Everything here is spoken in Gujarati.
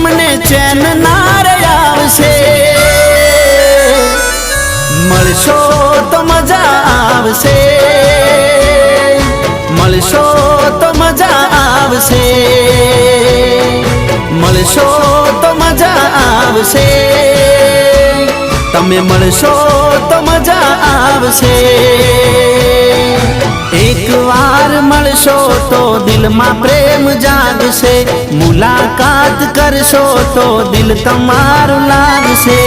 તમને ચેન ના રે આવશે મળશો તો મજા આવશે મળશો તો મજા આવશે મળશો તો મજા આવશે તમે મળશો તો મજા આવશે એક વાર મળશો તો દિલમાં પ્રેમ જાગશે મુલાકાત કરશો તો દિલ તમારું લાગશે।